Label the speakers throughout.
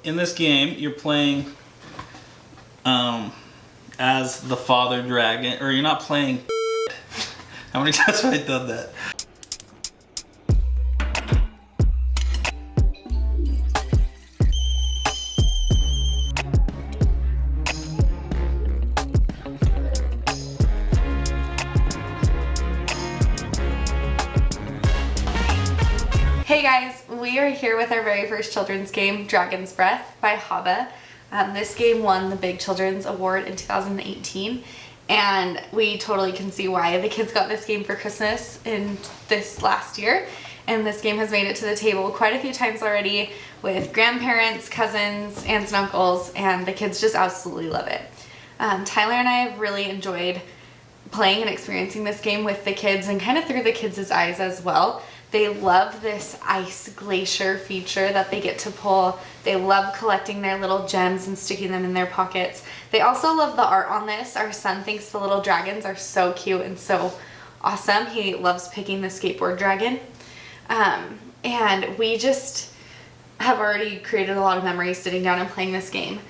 Speaker 1: in this game, you're playing as the father dragon, or you're not playing. How many times have I done that?
Speaker 2: Hey guys, we are here with our very first children's game, Dragon's Breath by Haba. This game won the Big Children's Award in 2018, and we totally can see why the kids got this game for Christmas in this last year. And this game has made it to the table quite a few times already with grandparents, cousins, aunts and uncles, and the kids just absolutely love it. Tyler and I have really enjoyed playing and experiencing this game with the kids and kind of through the kids' eyes as well. They love this ice glacier feature that they get to pull. They love collecting their little gems and sticking them in their pockets. They also love the art on this. Our son thinks the little dragons are so cute and so awesome. He loves picking the skateboard dragon. And we just have already created a lot of memories sitting down and playing this game.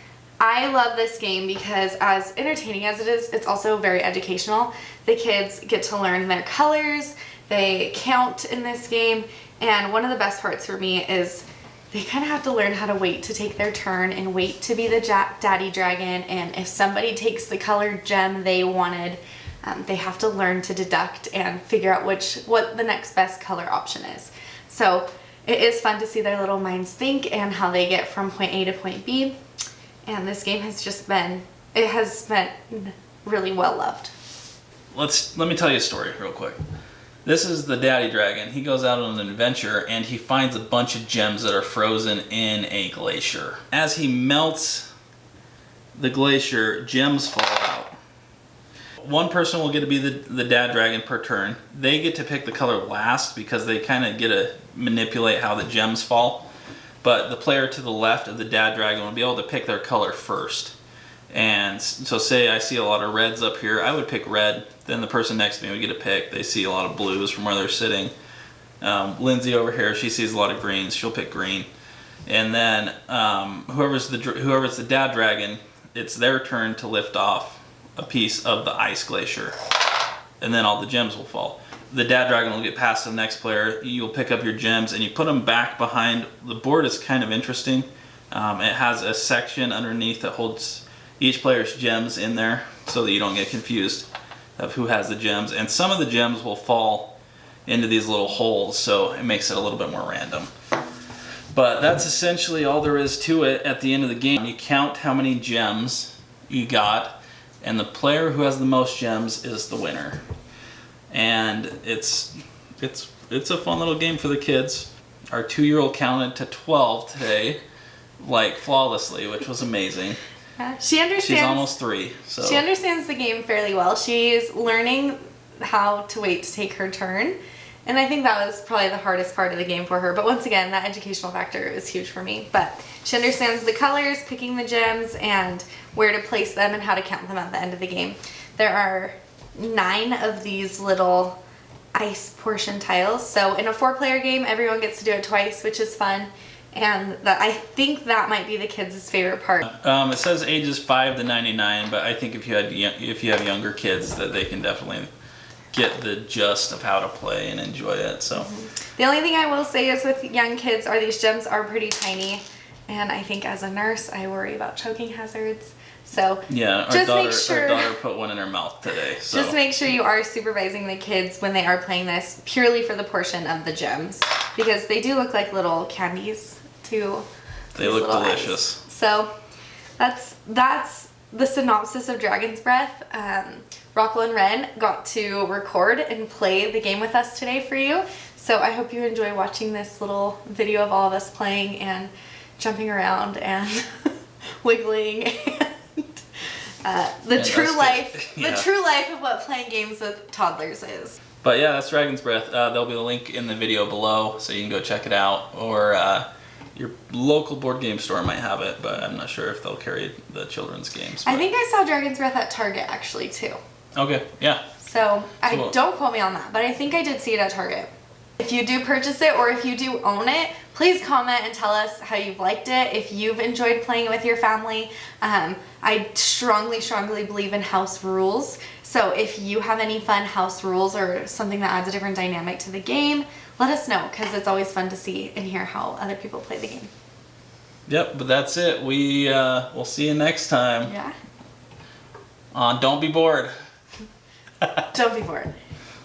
Speaker 2: I love this game because as entertaining as it is, it's also very educational. The kids get to learn their colors. They count in this game, and one of the best parts for me is they kind of have to learn how to wait to take their turn and wait to be the daddy dragon, and if somebody takes the colored gem they wanted, they have to learn to deduct and figure out what the next best color option is. So it is fun to see their little minds think and how they get from point A to point B, and this game has just been really well loved.
Speaker 1: Let me tell you a story real quick. This is the daddy dragon. He goes out on an adventure and he finds a bunch of gems that are frozen in a glacier. As he melts the glacier, gems fall out. One person will get to be the dad dragon per turn. They get to pick the color last because they kind of get to manipulate how the gems fall. But the player to the left of the dad dragon will be able to pick their color first. And so say I see a lot of reds up here, I would pick red, then the person next to me would get a pick. They see a lot of blues from where they're sitting. Lindsay over here, she sees a lot of greens, she'll pick green. And then whoever's the dad dragon, it's their turn to lift off a piece of the ice glacier. And then all the gems will fall. The dad dragon will get past the next player, you'll pick up your gems and you put them back behind. The board is kind of interesting. It has a section underneath that holds each player's gems in there so that you don't get confused of who has the gems, and some of the gems will fall into these little holes, so it makes it a little bit more random. But that's essentially all there is to it. At the end of the game, you count how many gems you got, and the player who has the most gems is the winner. And it's a fun little game for the kids. Our 2-year-old counted to 12 today, like flawlessly, which was amazing.
Speaker 2: She understands.
Speaker 1: She's almost 3, so
Speaker 2: she understands the game fairly well. She's learning how to wait to take her turn, and I think that was probably the hardest part of the game for her. But once again, that educational factor is huge for me. But she understands the colors, picking the gems, and where to place them and how to count them at the end of the game. There are 9 of these little ice portion tiles. So in a 4-player game, everyone gets to do it twice, which is fun. And I think that might be the kids' favorite part.
Speaker 1: It says ages 5 to 99, but I think if you have younger kids, that they can definitely get the gist of how to play and enjoy it. So
Speaker 2: the only thing I will say is with young kids are these gems are pretty tiny, and I think as a nurse I worry about choking hazards. So
Speaker 1: yeah, our daughter put one in her mouth today. So
Speaker 2: just make sure you are supervising the kids when they are playing this purely for the portion of the gems, because they do look like little candies too.
Speaker 1: They look delicious.
Speaker 2: Eyes. So that's the synopsis of Dragon's Breath. Rockwell and Ren got to record and play the game with us today for you. So I hope you enjoy watching this little video of all of us playing and jumping around and wiggling and the true life of what playing games with toddlers is.
Speaker 1: But yeah, that's Dragon's Breath. There'll be a link in the video below, so you can go check it out, or your local board game store might have it, but I'm not sure if they'll carry the children's games.
Speaker 2: I think I saw Dragon's Breath at Target actually too.
Speaker 1: Okay, yeah.
Speaker 2: So don't quote me on that, but I think I did see it at Target. If you do purchase it or if you do own it, please comment and tell us how you've liked it, if you've enjoyed playing it with your family. I strongly believe in house rules. So if you have any fun house rules or something that adds a different dynamic to the game, let us know, because it's always fun to see and hear how other people play the game.
Speaker 1: Yep, but that's it. We'll see you next time.
Speaker 2: Yeah.
Speaker 1: On Don't Be Bored.
Speaker 2: Don't be bored.